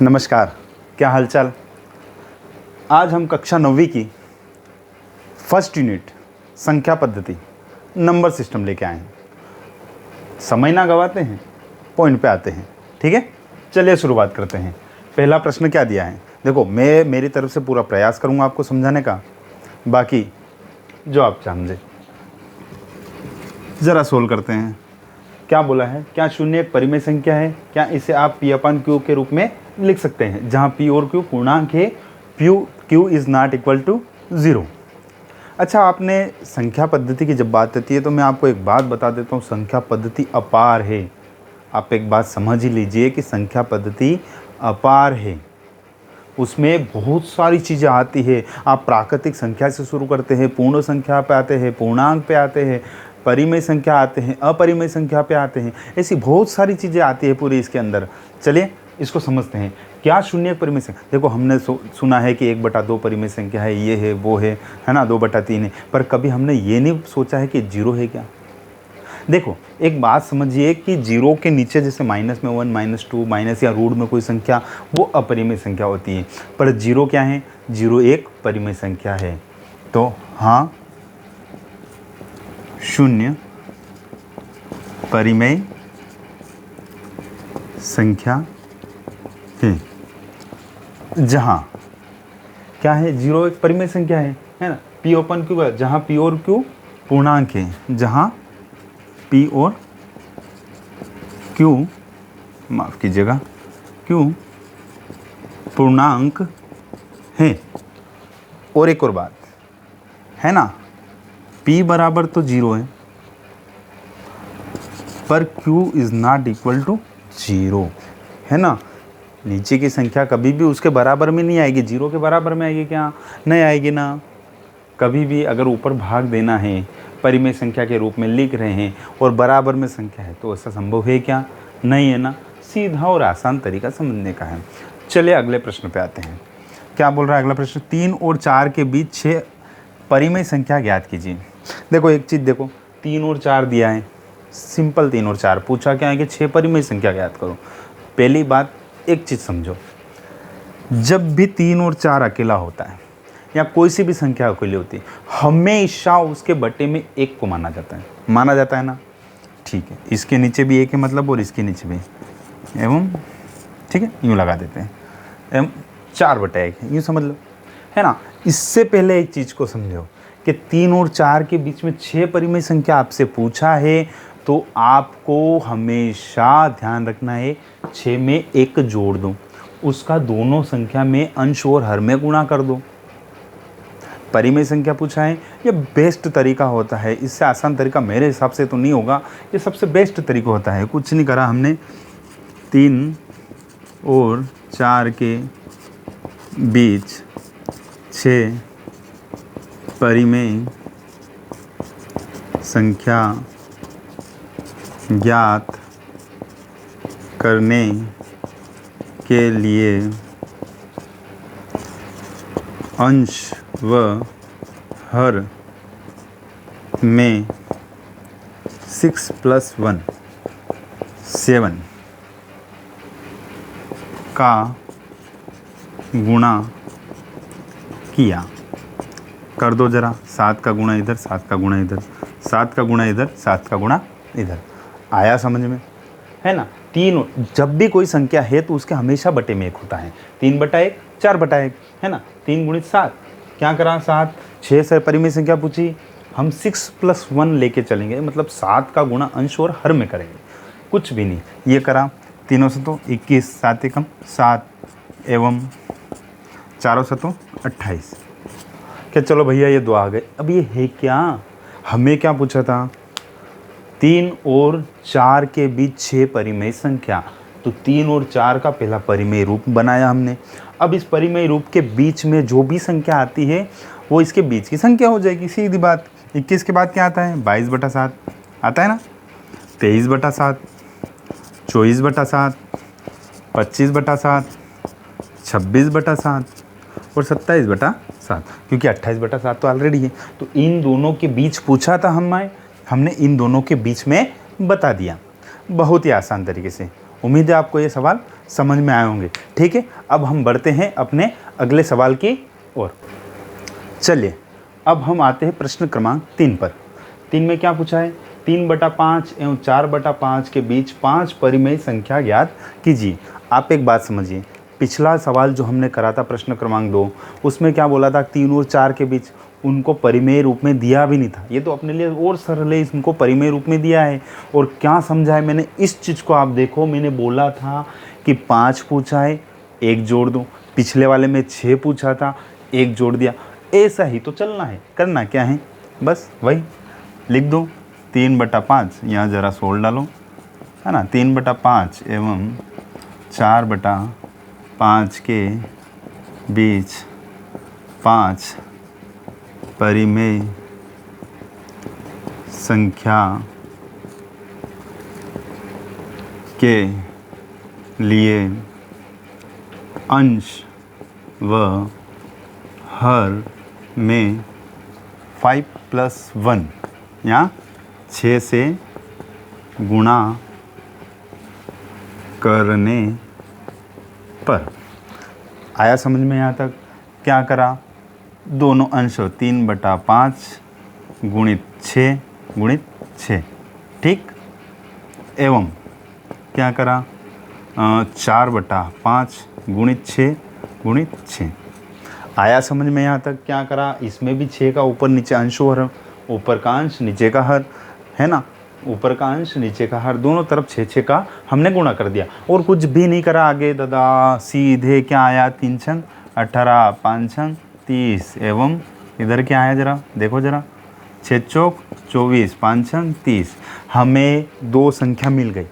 नमस्कार, क्या हालचाल। आज हम कक्षा 9वीं की फर्स्ट यूनिट संख्या पद्धति नंबर सिस्टम लेके आए हैं। समय ना गवाते हैं, पॉइंट पे आते हैं। ठीक है, चलिए शुरुआत करते हैं। पहला प्रश्न क्या दिया है, देखो मैं मेरी तरफ से पूरा प्रयास करूंगा आपको समझाने का, बाकी जो आप समझे। ज़रा सोल्व करते हैं। क्या बोला है, क्या शून्य एक परिमेय संख्या है? क्या इसे आप P/Q के रूप में लिख सकते हैं, जहां P और Q पूर्णांक है, Q is not equal to 0। अच्छा, आपने संख्या पद्धति की जब बात आती है तो मैं आपको एक बात बता देता हूँ, संख्या पद्धति अपार है। आप एक बात समझ ही लीजिए कि संख्या पद्धति अपार है, उसमें बहुत सारी चीज़ें आती है। आप प्राकृतिक संख्या से शुरू करते हैं, पूर्ण संख्या पे आते हैं, पूर्णांक पे आते हैं, परिमेय संख्या आते हैं, अपरिमेय संख्या पे आते हैं। ऐसी बहुत सारी चीज़ें आती है पूरी इसके अंदर। चलिए इसको समझते हैं। क्या शून्य एक परिमेय संख्या? देखो हमने सुना है कि 1/2 परिमेय संख्या है, ये है वो है ना, 2/3 है, पर कभी हमने ये नहीं सोचा है कि 0 है क्या। देखो एक बात समझिए कि 0 के नीचे जैसे -1, -2, माइनस या रूट में कोई संख्या, वो अपरिमेय संख्या होती है। पर 0 क्या है? 0 एक परिमेय संख्या है। तो हाँ, शून्य परिमेय संख्या है। जहाँ क्या है, 0 एक परिमेय संख्या है ना। P/Q, जहाँ P और Q पूर्णांक है, जहाँ P और Q, माफ़ कीजिएगा, Q पूर्णांक है। और एक और बात है ना, P बराबर तो 0 है, पर Q is not equal to 0 है ना। नीचे की संख्या कभी भी उसके बराबर में नहीं आएगी, 0 के बराबर में आएगी क्या? नहीं आएगी ना। कभी भी अगर ऊपर भाग देना है, परिमेय संख्या के रूप में लिख रहे हैं और बराबर में संख्या है, तो ऐसा संभव है क्या? नहीं है ना। सीधा और आसान तरीका समझने का है। चलिए अगले प्रश्न पे आते हैं। क्या बोल रहा है अगला प्रश्न? 3 और 4 के बीच 6 परिमेय संख्या ज्ञात कीजिए। देखो एक चीज़ देखो, 3 और 4 दिया है, सिंपल 3 और 4। पूछा क्या है कि 6 परिमेय संख्या ज्ञात करो। पहली बात एक चीज़ समझो, जब भी 3 और 4 अकेला होता है या कोई सी भी संख्या अकेली होती है, हमेशा उसके बटे में 1 को माना जाता है ना। ठीक है, इसके नीचे भी 1 है मतलब, और इसके नीचे भी एवं, ठीक है, यूँ लगा देते हैं, एवं 4/1 है, यूँ समझ लो, है ना। इससे पहले एक चीज़ को समझो कि 3 और 4 के बीच में 6 परिमेय संख्या आपसे पूछा है, तो आपको हमेशा ध्यान रखना है 6 में 1 जोड़ दो, उसका दोनों संख्या में अंश और हर में गुणा कर दो। परिमेय संख्या पूछा है, ये बेस्ट तरीका होता है। इससे आसान तरीका मेरे हिसाब से तो नहीं होगा, ये सबसे बेस्ट तरीका होता है। कुछ नहीं करा हमने, 3 और 4 के बीच 6 परिमेय संख्या ज्ञात करने के लिए अंश व हर में 6 + 1 7 का गुणा किया। कर दो जरा, 7 का गुणा इधर, 7 का गुणा इधर, 7 का गुणा इधर, 7 का गुणा इधर। आया समझ में, है ना। 3, जब भी कोई संख्या है तो उसके हमेशा बटे में 1 होता है। 3/1, 4/1, है ना। 3 × 7 क्या करा, 7। 6 से परिमेय संख्या पूछी, हम 6 + 1 लेके चलेंगे, मतलब 7 का गुणा अंश और हर में करेंगे, कुछ भी नहीं। ये करा, 3 से तो 21, 7 एकम 7 एवं 4 से तो 28। क्या, चलो भैया ये 2 आ गए। अब ये है क्या, हमें क्या पूछा था? 3 और 4 के बीच 6 परिमेय संख्या, तो 3 और 4 का पहला परिमेय रूप बनाया हमने। अब इस परिमेय रूप के बीच में जो भी संख्या आती है वो इसके बीच की संख्या हो जाएगी, सीधी बात। 21 के बाद क्या आता है? 22/7 आता है ना, 23/7, 24/7, 25/7, 26/7 और 27/7, क्योंकि 28/7 तो ऑलरेडी है। तो इन दोनों के बीच पूछा था हमने इन दोनों के बीच में बता दिया, बहुत ही आसान तरीके से। उम्मीद है आपको ये सवाल समझ में आए होंगे। ठीक है, अब हम बढ़ते हैं अपने अगले सवाल की ओर। चलिए अब हम आते हैं प्रश्न क्रमांक 3 पर। 3 में क्या पूछा है, 3/5 एवं 4/5 के बीच 5 परिमेय संख्या ज्ञात कीजिए। आप एक बात समझिए, पिछला सवाल जो हमने करा था प्रश्न क्रमांक 2, उसमें क्या बोला था, 3 और 4 के बीच उनको परिमेय रूप में दिया भी नहीं था। ये तो अपने लिए और सरल है, इनको परिमेय रूप में दिया है। और क्या समझा है मैंने इस चीज़ को, आप देखो मैंने बोला था कि 5 पूछा है 1 जोड़ दो, पिछले वाले में 6 पूछा था 1 जोड़ दिया। ऐसा ही तो चलना है, करना क्या है, बस वही लिख दो। 3/5 यहाँ ज़रा सोल डालो, है ना, 3/5 एवं 4/5 के बीच 5 परिमेय संख्या के लिए अंश व हर में 5+1 या 6 से गुणा करने पर। आया समझ में यहाँ तक? क्या करा, दोनों अंश 3/5 गुणित 6, ठीक, एवं क्या करा 4/5 गुणित 6 आया समझ में यहाँ तक? क्या करा, इसमें भी 6 का ऊपर नीचे अंश और ऊपर का अंश नीचे का हर, है ना, ऊपर का अंश नीचे का हर, दोनों तरफ 6 का हमने गुणा कर दिया और कुछ भी नहीं करा आगे दादा। सीधे क्या आया, 3 छंग 18, 5 छंग 30 एवं इधर क्या आया जरा देखो जरा, 6 चौक 24, 5 छंग 30। हमें 2 संख्या मिल गई,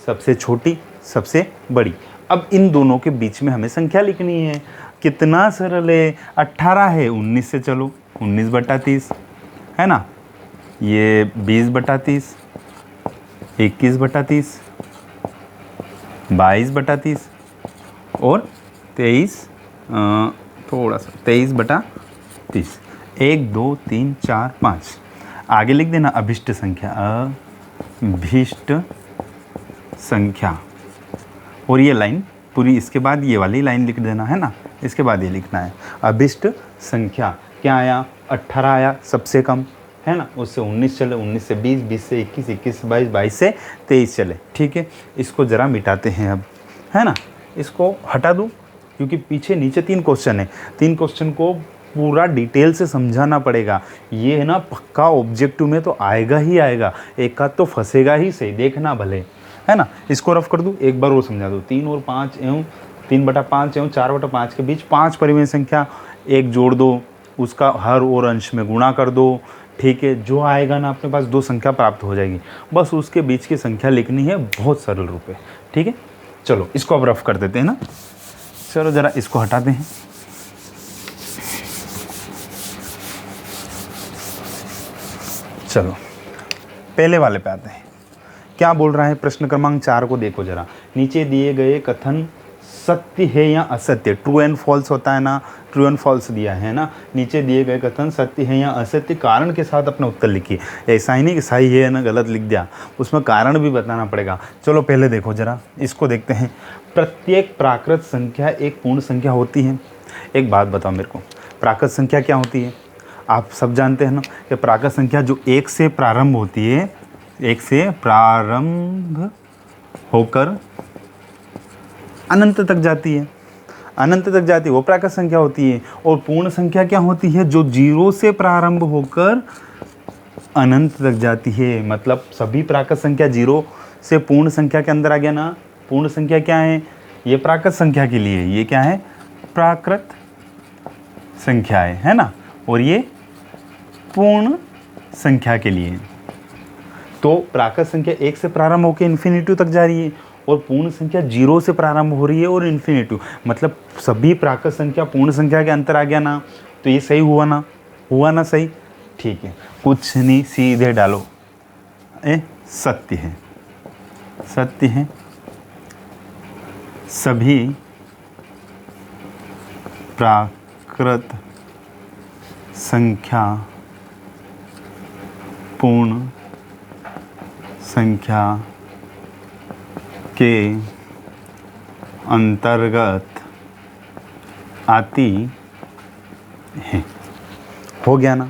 सबसे छोटी सबसे बड़ी। अब इन दोनों के बीच में हमें संख्या लिखनी है। कितना सरल है, 18 है 19 से चलो 19/30, है ना, ये 20/30, 21/30, 22/30 और 23, थोड़ा सा 23/30। 1 2 3 4 5 आगे लिख देना अभिष्ट संख्या, अभिष्ट संख्या। और ये लाइन पूरी, इसके बाद ये वाली लाइन लिख देना, है ना, इसके बाद ये लिखना है अभिष्ट संख्या। क्या आया, 18 आया सबसे कम, है ना, उससे 19 चले, 19 से 20, 20 से 21, 21 से 22, 22 से 23 चले। ठीक है, इसको ज़रा मिटाते हैं अब, है ना, इसको हटा दूँ क्योंकि पीछे नीचे 3 क्वेश्चन है, 3 क्वेश्चन को पूरा डिटेल से समझाना पड़ेगा। ये है ना पक्का ऑब्जेक्टिव में तो आएगा ही आएगा, एक आध तो फंसेगा ही सही, देखना भले, है ना। इसको रफ कर दूँ, एक बार और समझा दूँ। 3 और 5 एवं 3/5 एवं 4/5 के बीच 5 परिमेय संख्या, 1 जोड़ दो, उसका हर और अंश में गुणा कर दो। ठीक है, जो आएगा ना अपने पास 2 संख्या प्राप्त हो जाएगी, बस उसके बीच की संख्या लिखनी है, बहुत सरल रूप है। ठीक है, चलो इसको अब रफ कर देते हैं ना। चलो ज़रा इसको हटाते हैं। चलो पहले वाले पे आते हैं। क्या बोल रहा है प्रश्न क्रमांक 4 को देखो जरा। नीचे दिए गए कथन सत्य है या असत्य, ट्रू एंड फॉल्स होता है ना, ट्रू एंड फॉल्स दिया है ना। नीचे दिए गए कथन सत्य है या असत्य, कारण के साथ अपना उत्तर लिखिए। ऐसा ही नहीं कि सही है ना गलत लिख दिया, उसमें कारण भी बताना पड़ेगा। चलो पहले देखो जरा, इसको देखते हैं। प्रत्येक प्राकृत संख्या एक पूर्ण संख्या होती है। एक बात बताओ मेरे को, प्राकृत संख्या क्या होती है? आप सब जानते हैं ना कि प्राकृत संख्या जो 1 से प्रारंभ होती है, 1 से प्रारंभ होकर अनंत तक जाती है, अनंत तक जाती है, वो प्राकृत संख्या होती है। और पूर्ण संख्या क्या होती है? जो 0 से प्रारंभ होकर अनंत तक जाती है। मतलब सभी प्राकृत संख्या 0 से पूर्ण संख्या के अंदर आ गया ना। पूर्ण संख्या क्या है? ये प्राकृत संख्या के लिए, ये क्या है? प्राकृत संख्या है ना। और ये पूर्ण संख्या के लिए। तो प्राकृत संख्या 1 से प्रारंभ होकर इन्फिनिटी तक जा रही है और पूर्ण संख्या 0 से प्रारंभ हो रही है और इन्फिनिटी, मतलब सभी प्राकृत संख्या पूर्ण संख्या के अंतर आ गया ना। तो ये सही हुआ ना? हुआ ना सही? ठीक है, कुछ नहीं, सीधे डालो, सत्य है, सत्य है। सभी प्राकृत संख्या पूर्ण संख्या के अंतर्गत आती है। हो गया ना?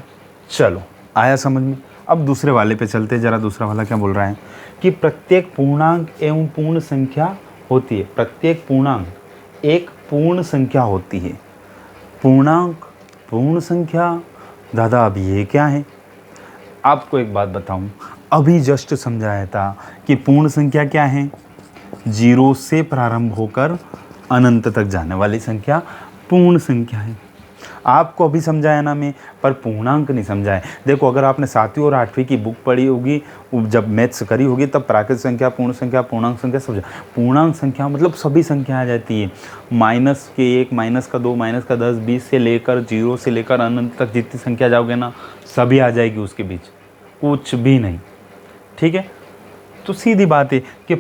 चलो, आया समझ में? अब दूसरे वाले पे चलते हैं। ज़रा दूसरा वाला क्या बोल रहा है कि प्रत्येक पूर्णांक एवं पूर्ण संख्या होती है। प्रत्येक पूर्णांक एक पूर्ण संख्या होती है। पूर्णांक, पूर्ण संख्या, दादा अब ये क्या है? आपको एक बात बताऊं, अभी जस्ट समझाया था कि पूर्ण संख्या क्या है? 0 से प्रारंभ होकर अनंत तक जाने वाली संख्या पूर्ण संख्या है। आपको अभी समझाया ना मैं, पर पूर्णांक नहीं समझाया। देखो, अगर आपने 7वीं और 8वीं की बुक पढ़ी होगी, जब मैथ्स करी होगी, तब प्राकृत संख्या, पूर्ण संख्या, पूर्णांक संख्या समझा। पूर्णांक संख्या मतलब सभी संख्या आ जाती है। -1, -2, -10, 20 से लेकर 0 से लेकर अनंत तक जितनी संख्या जाओगे ना, सभी आ जाएगी उसके बीच, कुछ भी नहीं। ठीक है? तो सीधी बात है कि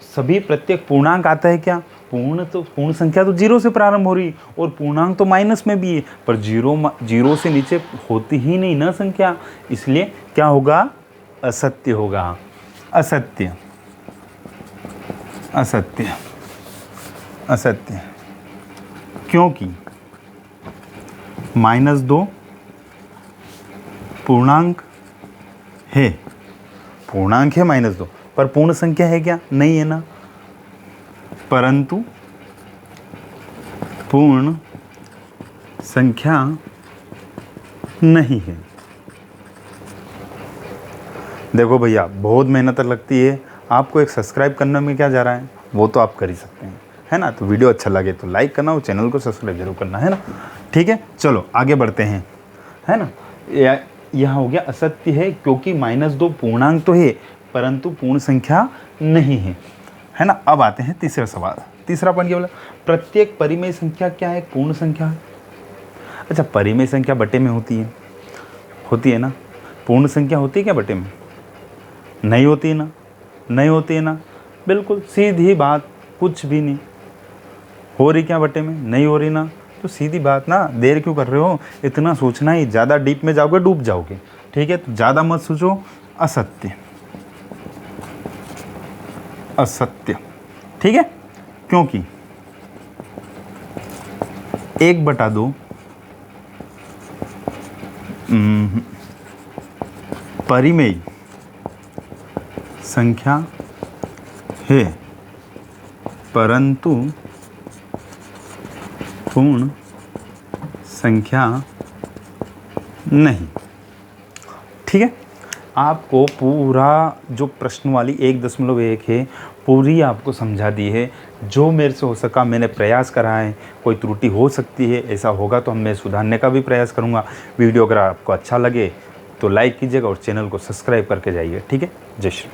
सभी प्रत्येक पूर्णांक आता है क्या? पूर्ण संख्या तो 0 से प्रारंभ हो रही, और पूर्णांक तो माइनस में भी है, पर 0 से नीचे होती ही नहीं ना संख्या, इसलिए क्या होगा? असत्य होगा। असत्य, असत्य, असत्य। क्योंकि -2 पूर्णांक है, पूर्णांक है -2, पर पूर्ण संख्या है क्या? नहीं है ना। परंतु पूर्ण संख्या नहीं है। देखो भैया, बहुत मेहनत लगती है। आपको एक सब्सक्राइब करने में क्या जा रहा है, वो तो आप कर ही सकते हैं, है ना? तो वीडियो अच्छा लगे तो लाइक करना और चैनल को सब्सक्राइब जरूर करना, है ना? ठीक है, चलो आगे बढ़ते हैं, है ना? यहाँ हो गया असत्य है, क्योंकि -2 पूर्णांक तो है, परंतु पूर्ण संख्या नहीं है ना? अब आते हैं तीसरा सवाल। तीसरा पॉइंट क्या बोला? प्रत्येक परिमेय संख्या क्या है? पूर्ण संख्या है। अच्छा, परिमेय संख्या बटे में होती है ना? पूर्ण संख्या होती है क्या बटे में? नहीं होती है ना? नहीं होती है ना? बिल्कुल सीधी बात, कुछ भी नहीं हो रही क्या बटे में? नहीं हो रही ना? तो सीधी बात ना, देर क्यों कर रहे हो? इतना सोचना ही, ज़्यादा डीप में जाओगे डूब जाओगे। ठीक है, तो ज़्यादा मत सोचो। असत्य, असत्य। ठीक है, क्योंकि 1/2 परिमेय संख्या है, परंतु पूर्ण संख्या नहीं। ठीक है, आपको पूरा जो प्रश्न वाली 1.1 है, पूरी आपको समझा दी है। जो मेरे से हो सका मैंने प्रयास करा है। कोई त्रुटि हो सकती है, ऐसा होगा तो मैं सुधारने का भी प्रयास करूँगा। वीडियो अगर आपको अच्छा लगे तो लाइक कीजिएगा और चैनल को सब्सक्राइब करके जाइए। ठीक है, जय श्री।